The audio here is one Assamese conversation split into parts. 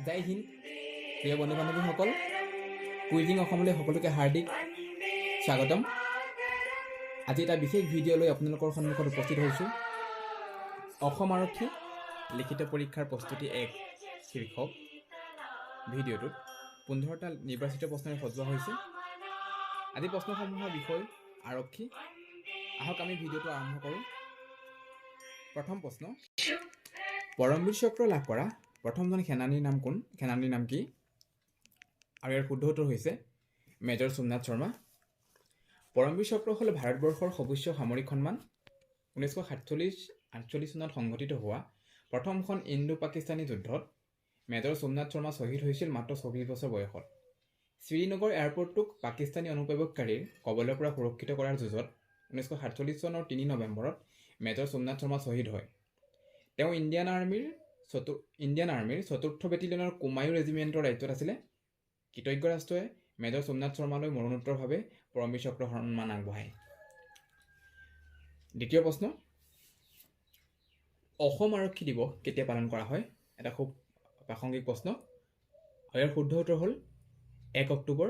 জয় হিন্দ প্ৰিয় বন্ধু বান্ধৱীসকল, কুইজিং অসমলৈ সকলোকে হাৰ্দিক স্বাগতম। আজি এটা বিশেষ ভিডিঅ' লৈ আপোনালোকৰ সন্মুখত উপস্থিত হৈছোঁ। অসম আৰক্ষী লিখিত পৰীক্ষাৰ প্ৰস্তুতি 1 শীৰ্ষক ভিডিঅ'টোত 15টা নিৰ্বাচিত প্ৰশ্নৰে সজোৱা হৈছে। আজি প্ৰশ্নসমূহৰ বিষয় আৰক্ষী। আহক আমি ভিডিঅ'টো আৰম্ভ কৰোঁ। প্ৰথম প্ৰশ্ন, পৰমবীৰ চক্ৰ লাভ কৰা প্ৰথমজন সেনানীৰ নাম কোন? সেনানীৰ নাম কি? আৰু ইয়াৰ শুদ্ধ উত্তৰ হৈছে মেজৰ সোমনাথ শৰ্মা। পৰমবীৰ চক্ৰ হ'ল ভাৰতবৰ্ষৰ সৰ্বোচ্চ সামৰিক সন্মান। 1947-48 চনত সংঘটিত হোৱা প্ৰথমখন ইণ্ডো পাকিস্তানী যুদ্ধত মেজৰ সোমনাথ শৰ্মা শ্বহীদ হৈছিল মাত্ৰ 24 বছৰ বয়সত। শ্ৰীনগৰ এয়াৰপৰ্টটোক পাকিস্তানী অনুপ্ৰৱেশকাৰীৰ কবলৰ পৰা সুৰক্ষিত কৰাৰ যুঁজত 1947 চনৰ 3 নৱেম্বৰত মেজৰ সোমনাথ শৰ্মা শ্বহীদ হয়। তেওঁ ইণ্ডিয়ান আৰ্মীৰ 4ৰ্থ বেটেলিয়নৰ কুমায়ু ৰেজিমেণ্টৰ দায়িত্বত আছিলে। কৃতজ্ঞ ৰাষ্ট্ৰই মেজৰ সোমনাথ শৰ্মালৈ মৰণোত্তৰভাৱে পৰমবীৰ চক্ৰ সন্মান আগবঢ়ায়। দ্বিতীয় প্ৰশ্ন, অসম আৰক্ষী দিৱস কেতিয়া পালন কৰা হয়? এটা খুব প্ৰাসংগিক প্ৰশ্ন। আৰু ইয়াৰ শুদ্ধ উত্তৰ হ'ল 1 অক্টোবৰ।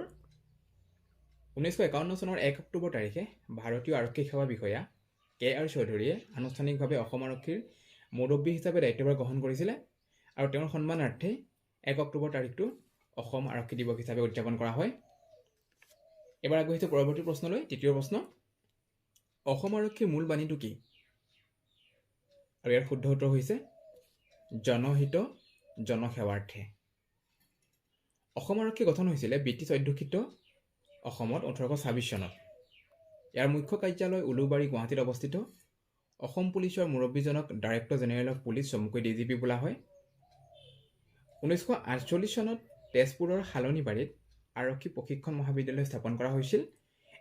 1951 চনৰ 1 অক্টোবৰ তাৰিখে ভাৰতীয় আৰক্ষী সেৱা বিষয়া KR চৌধুৰীয়ে আনুষ্ঠানিকভাৱে অসম আৰক্ষীৰ মুৰব্বী হিচাপে দায়িত্বভাৰ গ্ৰহণ কৰিছিলে আৰু তেওঁৰ সন্মানাৰ্থে 1 অক্টোবৰ তাৰিখটো অসম আৰক্ষী দিৱস হিচাপে উদযাপন কৰা হয়। এবাৰ আগবাঢ়িছোঁ পৰৱৰ্তী প্ৰশ্নলৈ। তৃতীয় প্ৰশ্ন, অসম আৰক্ষীৰ মূল বাণীটো কি? আৰু ইয়াৰ শুদ্ধ উত্তৰ হৈছে জনহিত জনসেৱাৰ্থে। অসম আৰক্ষী গঠন হৈছিলে ব্ৰিটিছ অধ্যুষিত অসমত 1826 চনত। ইয়াৰ মুখ্য কাৰ্যালয় উলুবাৰী, গুৱাহাটীত অৱস্থিত। অসম পুলিচৰ মুৰব্বীজনক ডাইৰেক্টৰ জেনেৰেল অফ পুলিচ, চমুকৈ DGP বোলা হয়। 1948 চনত তেজপুৰৰ শালনিবাৰীত আৰক্ষী প্ৰশিক্ষণ মহাবিদ্যালয় স্থাপন কৰা হৈছিল।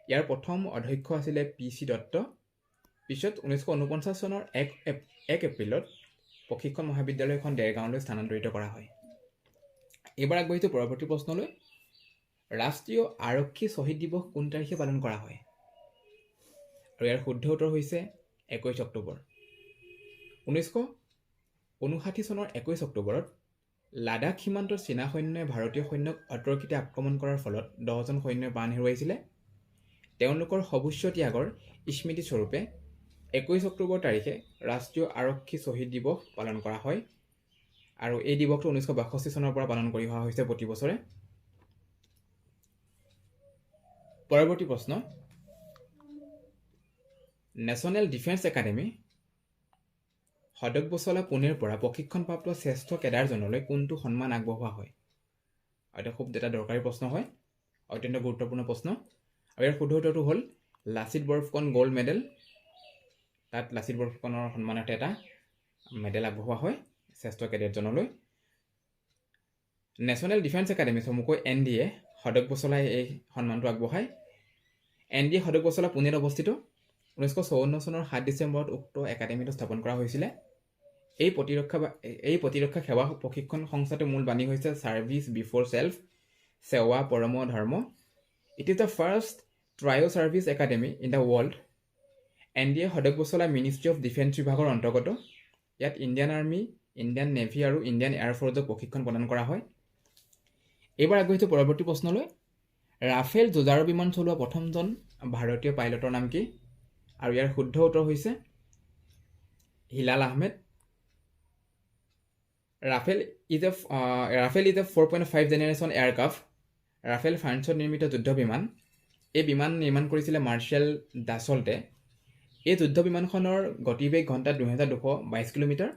ইয়াৰ প্ৰথম অধ্যক্ষ আছিলে PC দত্ত। পিছত 1949 চনৰ 1 এপ্ৰিলত প্ৰশিক্ষণ মহাবিদ্যালয়খন দেৰগাঁৱলৈ স্থানান্তৰিত কৰা হয়। এইবাৰ আগবাঢ়িছোঁ পৰৱৰ্তী প্ৰশ্নলৈ। ৰাষ্ট্ৰীয় আৰক্ষী শ্বহীদ দিৱস কোন তাৰিখে পালন কৰা হয়? আৰু ইয়াৰ শুদ্ধ উত্তৰ হৈছে 21 অক্টোবৰ। 1959 চনৰ 21 অক্টোবৰত লাডাখ সীমান্তৰ চীনা সৈন্যই ভাৰতীয় সৈন্যক অতৰ্কিতে আক্ৰমণ কৰাৰ ফলত 10জন সৈন্যই প্ৰাণ হেৰুৱাইছিলে। তেওঁলোকৰ সৰ্বোচ্চ ত্যাগৰ স্মৃতিস্বৰূপে 21 অক্টোবৰ তাৰিখে ৰাষ্ট্ৰীয় আৰক্ষী শ্বহীদ দিৱস পালন কৰা হয়। আৰু এই দিৱসটো 1962 চনৰ পৰা পালন কৰি অহা হৈছে প্ৰতি বছৰে। পৰৱৰ্তী প্ৰশ্ন, নেশ্যনেল ডিফেন্স একাডেমী সদগবছলা পুনেৰ পৰা প্ৰশিক্ষণপ্ৰাপ্ত শ্ৰেষ্ঠ কেডাৰজনলৈ কোনটো সন্মান আগবঢ়োৱা হয়? আৰু এটা দৰকাৰী প্ৰশ্ন হয়, অত্যন্ত গুৰুত্বপূৰ্ণ প্ৰশ্ন। আৰু ইয়াৰ শুদ্ধ উত্তৰটো হ'ল লাচিত বৰফুকন গ'ল্ড মেডেল। তাত লাচিত বৰফুকনৰ সন্মানাৰ্থে এটা মেডেল আগবঢ়োৱা হয় শ্ৰেষ্ঠ কেডেটজনলৈ। নেশ্যনেল ডিফেন্স একাডেমী, চমুকৈ NDA সদগবছলাই এই সন্মানটো আগবঢ়ায়। NDA সদগবছলা পুনেত অৱস্থিত। 1954 চনৰ 7 ডিচেম্বৰত উক্ত একাডেমীটো স্থাপন কৰা হৈছিলে। এই প্ৰতিৰক্ষা সেৱা প্ৰশিক্ষণ সংস্থাটোৰ মূল বাণী হৈছে ছাৰ্ভিচ বিফৰ চেল্ফ, সেৱা পৰম ধৰ্ম। It is the first tri service academy in the world. NDA সদগবছলা মিনিষ্ট্ৰী অফ ডিফেন্স বিভাগৰ অন্তৰ্গত। ইয়াত ইণ্ডিয়ান আৰ্মি, ইণ্ডিয়ান নেভি আৰু ইণ্ডিয়ান এয়াৰফ'ৰ্ছক প্ৰশিক্ষণ প্ৰদান কৰা হয়। এইবাৰ আগবাঢ়িছোঁ পৰৱৰ্তী প্ৰশ্নলৈ। ৰাফেল যুঁজাৰু বিমান চলোৱা প্ৰথমজন ভাৰতীয় পাইলটৰ নাম কি? আৰু ইয়াৰ শুদ্ধ উত্তৰ হৈছে Hilal Ahmed. Rafale is a 4.5 generation aircraft. Rafale ফ্ৰান্সত নিৰ্মিত যুদ্ধ বিমান। এই বিমান নিৰ্মাণ কৰিছিলে মাৰ্শ্বেল ডাছল্টে। এই যুদ্ধ বিমানখনৰ গতিবেগ ঘণ্টাত 2222 কিলোমিটাৰ।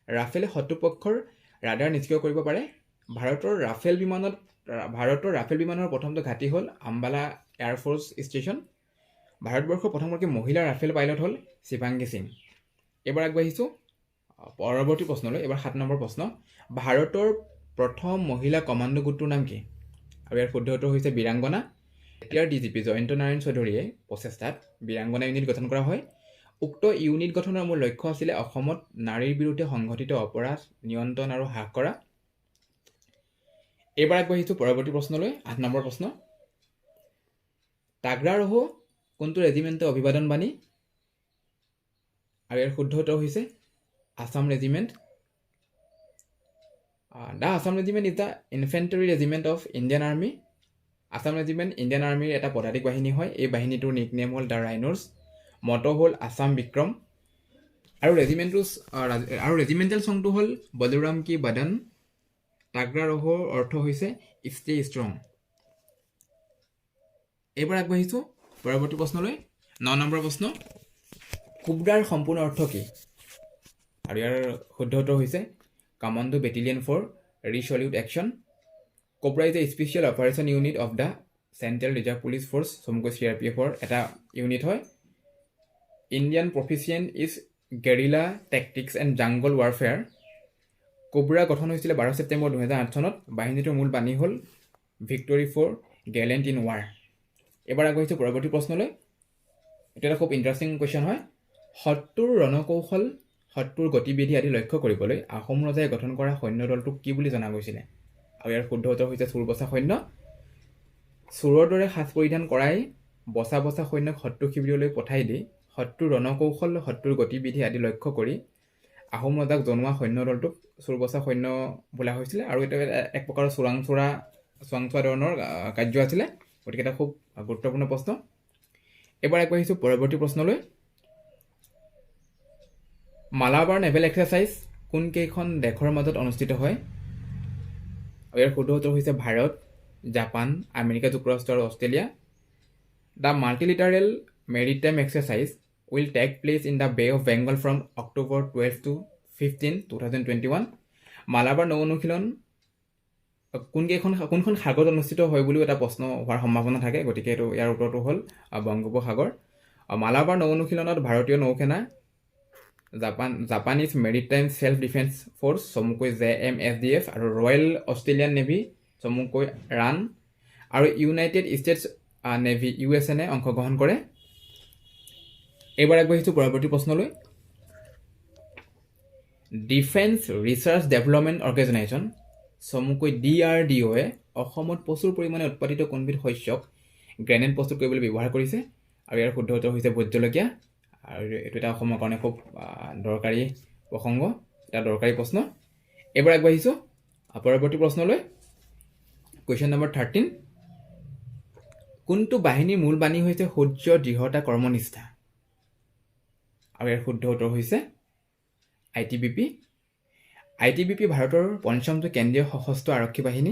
ৰাফেলে শত্ৰুপক্ষৰ ৰাডাৰ নিষ্ক্ৰিয় কৰিব পাৰে। ভাৰতৰ ৰাফেল বিমানৰ প্ৰথমটো ঘাটি হ'ল আম্বালা এয়াৰফ'ৰ্চ ষ্টেচন। ভাৰতবৰ্ষৰ প্ৰথমগৰাকী মহিলা ৰাফেল পাইলট হ'ল শিৱাংগী সিং। এইবাৰ আগবাঢ়িছোঁ পৰৱৰ্তী প্ৰশ্নলৈ। এইবাৰ 7 নম্বৰ প্ৰশ্ন, ভাৰতৰ প্ৰথম মহিলা কমাণ্ডো গোটটোৰ নাম কি? আৰু ইয়াৰ শুদ্ধ উত্তৰ হৈছে বীৰাংগনা। এতিয়াৰ DGP জয়ন্ত নাৰায়ণ চৌধুৰীয়ে প্ৰচেষ্টাত বীৰাংগনা ইউনিট গঠন কৰা হয়। উক্ত ইউনিট গঠনৰ মূল লক্ষ্য আছিলে অসমত নাৰীৰ বিৰুদ্ধে সংঘটিত অপৰাধ নিয়ন্ত্ৰণ আৰু হ্ৰাস কৰা। এইবাৰ আগবাঢ়িছোঁ পৰৱৰ্তী প্ৰশ্নলৈ। 8 নম্বৰ প্ৰশ্ন, তাগৰা ৰহো কোনটো ৰেজিমেণ্টৰ অভিবাদন বাণী? আৰু ইয়াৰ শুদ্ধ উত্তৰ হৈছে Assam regiment. The Assam regiment is the infantry regiment of Indian army. Assam regiment Indian আৰ্মিৰ এটা পদাতিক বাহিনী হয়। এই বাহিনীটোৰ নিকনেম হ'ল দ্য ৰাইন'ৰ্ছ, মট' হ'ল আছাম বিক্ৰম, আৰু ৰেজিমেণ্টেল ছংটো হ'ল বলোৰাম কি বাদন তাগৰা ৰহৰ অৰ্থ হৈছে ষ্টে ষ্ট্ৰং। এইবাৰ আগবাঢ়িছোঁ পৰৱৰ্তী প্ৰশ্নলৈ। 9 নম্বৰ প্ৰশ্ন, কোব্ৰাৰ সম্পূৰ্ণ অৰ্থ কি? আৰু ইয়াৰ শুদ্ধ উত্তৰ হৈছে commando battalion for resolute action. Cobra is a special operation unit of the central reserve police force, চমুকৈ CRPFৰ এটা ইউনিট হয়। Indian proficient is guerrilla tactics and jungle warfare. Cobra গঠন হৈছিলে 12 ছেপ্টেম্বৰ 2008 চনত। বাহিনীটোৰ মূল বাণী হ'ল victory for gallant in war. এবাৰ আগবাঢ়িছোঁ পৰৱৰ্তী প্ৰশ্নলৈ। এইটো এটা খুব ইণ্টাৰেষ্টিং কুৱেশ্যন হয়। শত্ৰুৰ ৰণকৌশল, শত্ৰুৰ গতিবিধি আদি লক্ষ্য কৰিবলৈ আহোম ৰজাই গঠন কৰা সৈন্য দলটোক কি বুলি জনা গৈছিলে? আৰু ইয়াৰ শুদ্ধ উত্তৰ হৈছে চোৰ বচা সৈন্য। চোৰৰ দৰে সাজ পৰিধান কৰাই বচা বচা সৈন্যক শত্ৰু শিবিৰলৈ পঠাই দি শত্ৰুৰ ৰণকৌশল, শত্ৰুৰ গতিবিধি আদি লক্ষ্য কৰি আহোম ৰজাক জনোৱা সৈন্য দলটোক চোৰ বচা সৈন্য বোলা হৈছিলে। আৰু এইটো এক প্ৰকাৰৰ চোৰাংচোৱা ধৰণৰ কাৰ্য আছিলে। গতিকে এটা খুব গুৰুত্বপূৰ্ণ প্ৰশ্ন। এবাৰ আগবাঢ়িছোঁ পৰৱৰ্তী প্ৰশ্নলৈ। মালাবাৰ নেভেল এক্সাৰচাইজ কোনকেইখন দেশৰ মাজত অনুষ্ঠিত হয়? আৰু ইয়াৰ শুদ্ধ উত্তৰ হৈছে ভাৰত, জাপান, আমেৰিকা যুক্তৰাষ্ট্ৰ আৰু Australia. The multilateral maritime exercise will take place in the Bay of Bengal from October 12 to 15, 2021। Malabar নৌ অনুশীলন কোনখন সাগৰত অনুষ্ঠিত হয় বুলিও এটা প্ৰশ্ন হোৱাৰ সম্ভাৱনা থাকে। গতিকে এইটো ইয়াৰ উত্তৰটো হ'ল বংগোপসাগৰ। মালাবাৰ নৌ অনুশীলনত ভাৰতীয় নৌসেনা, Japanese maritime self defence force, চমুকৈ JMSDF, আৰু ৰয়েল অষ্ট্ৰেলিয়ান নেভি, চমুকৈ ৰান, আৰু ইউনাইটেড ষ্টেটছ নেভি USNে অংশগ্ৰহণ কৰে। এইবাৰ আগবাঢ়িছোঁ পৰৱৰ্তী প্ৰশ্নলৈ। ডিফেন্স ৰিচাৰ্চ ডেভেলপমেণ্ট অৰ্গেনাইজেশ্যন, চমুকৈ DRDOয়ে অসমত প্ৰচুৰ পৰিমাণে উৎপাদিত কোনবিধ শস্যক গ্ৰেনেড প্ৰস্তুত কৰিবলৈ ব্যৱহাৰ কৰিছে? আৰু ইয়াৰ শুদ্ধ উত্তৰ হৈছে ভোট জলকীয়া। আৰু এইটো এটা অসমৰ কাৰণে খুব দৰকাৰী প্ৰসংগ, এটা দৰকাৰী প্ৰশ্ন। এইবাৰ আগবাঢ়িছোঁ পৰৱৰ্তী প্ৰশ্নলৈ। কুৱেশ্যন নম্বৰ 13, কোনটো বাহিনীৰ মূল বাণী হৈছে সূৰ্য দৃঢ়তা কৰ্মনিষ্ঠা? আৰু ইয়াৰ শুদ্ধ উত্তৰ হৈছে ITBP। ITBP ভাৰতৰ পঞ্চমটো কেন্দ্ৰীয় সশস্ত্ৰ আৰক্ষী বাহিনী।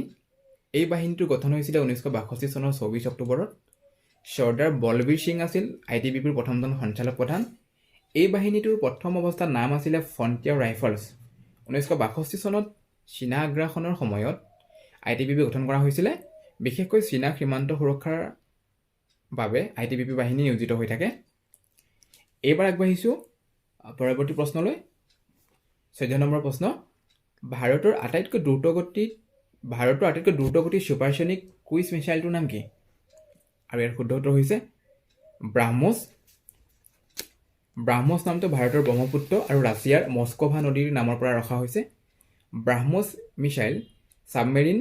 এই বাহিনীটো গঠন হৈছিলে 1962 চনৰ 24 অক্টোবৰত। চৰ্দাৰ বলবীৰ সিং আছিল ITBPৰ প্ৰথমজন সঞ্চালক প্ৰধান। এই বাহিনীটোৰ প্ৰথম অৱস্থাত নাম আছিলে ফ্ৰণ্টিয়াৰ ৰাইফলছ। 1962 চনত চীনা আগ্ৰাসনৰ সময়ত ITBP গঠন কৰা হৈছিলে। বিশেষকৈ চীনা সীমান্ত সুৰক্ষাৰ বাবে ITBP বাহিনী নিয়োজিত হৈ থাকে। এইবাৰ আগবাঢ়িছোঁ পৰৱৰ্তী প্ৰশ্নলৈ। 14 নম্বৰ প্ৰশ্ন, ভাৰতৰ আটাইতকৈ দ্ৰুতগতিৰ ছুপাৰছনিক ক্ৰুইজ মিছাইলটোৰ নাম কি? আৰু ইয়াৰ শুদ্ধ উত্তৰ হৈছে ব্ৰাহ্মছ। ব্ৰাহ্মছ নামটো ভাৰতৰ ব্ৰহ্মপুত্ৰ আৰু ৰাছিয়াৰ মস্কোভা নদীৰ নামৰ পৰা ৰখা হৈছে। ব্ৰাহ্মছ মিছাইল ছাবমেৰিন,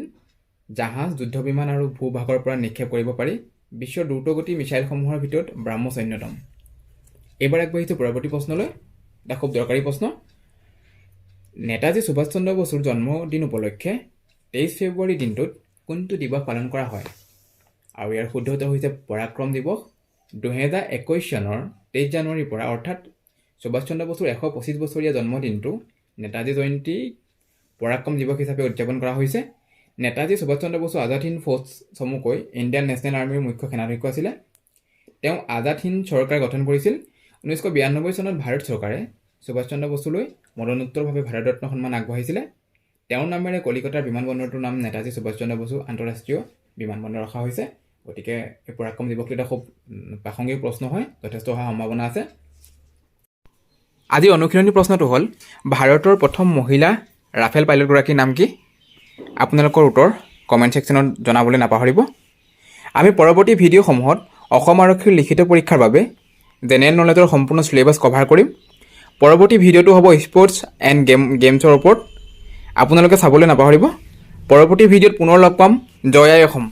জাহাজ, যুদ্ধ বিমান আৰু ভূভাগৰ পৰা নিক্ষেপ কৰিব পাৰি। বিশ্বৰ দ্ৰুতগতি মিছাইলসমূহৰ ভিতৰত ব্ৰাহ্মছ অন্যতম। এইবাৰ আগবাঢ়িছোঁ পৰৱৰ্তী প্ৰশ্নলৈ, এটা খুব দৰকাৰী প্ৰশ্ন। নেতাজী সুভাষ চন্দ্ৰ বসুৰ জন্মদিন উপলক্ষে 23 ফেব্ৰুৱাৰী দিনটোত কোনটো দিৱস পালন কৰা হয়? আৰু ইয়াৰ শুদ্ধ উত্তৰ হৈছে পৰাক্ৰম দিৱস। 2021 চনৰ 23 জানুৱাৰীৰ পৰা, অৰ্থাৎ সুভাষ চন্দ্ৰ বসুৰ 125 বছৰীয়া জন্মদিনটো নেতাজী জয়ন্তী পৰাক্ৰম দিৱস হিচাপে উদযাপন কৰা হৈছে। নেতাজী সুভাষ চন্দ্ৰ বসু আজাদ হিন্দ ফৌজ, চমুকৈ ইণ্ডিয়ান নেশ্যনেল আৰ্মীৰ মুখ্য সেনাধ্যক্ষ আছিলে। তেওঁ আজাদ হিন্দ চৰকাৰ গঠন কৰিছিল। 1992 চনত ভাৰত চৰকাৰে সুভাষ চন্দ্ৰ বসুলৈ মৰণোত্তৰভাৱে ভাৰতৰত্ন সন্মান আগবঢ়াইছিলে। তেওঁৰ নামেৰে কলিকতাৰ বিমানবন্দৰটোৰ নাম নেতাজী সুভাষ চন্দ্ৰ বসু আন্তঃৰাষ্ট্ৰীয় বিমানবন্দৰ ৰখা হৈছে। গতিকে এই পৰাক্ৰম দিৱসটো এটা খুব প্ৰাসংগিক প্ৰশ্ন হয়, যথেষ্ট অহাৰ সম্ভাৱনা আছে। আজি অনুশীলনী প্ৰশ্নটো হ'ল, ভাৰতৰ প্ৰথম মহিলা ৰাফেল পাইলটগৰাকীৰ নাম কি? আপোনালোকৰ উত্তৰ কমেণ্ট ছেকশ্যনত জনাবলৈ নাপাহৰিব। আমি পৰৱৰ্তী ভিডিঅ'সমূহত অসম আৰক্ষীৰ লিখিত পৰীক্ষাৰ বাবে জেনেৰেল নলেজৰ সম্পূৰ্ণ চিলেবাছ কভাৰ কৰিম। পৰৱৰ্তী ভিডিঅ'টো হ'ব স্পৰ্টছ এণ্ড গেমছৰ ওপৰত। আপোনালোকে চাবলৈ নাপাহৰিব। পৰৱৰ্তী ভিডিঅ'ত পুনৰ লগ পাম। জয় আই অসম।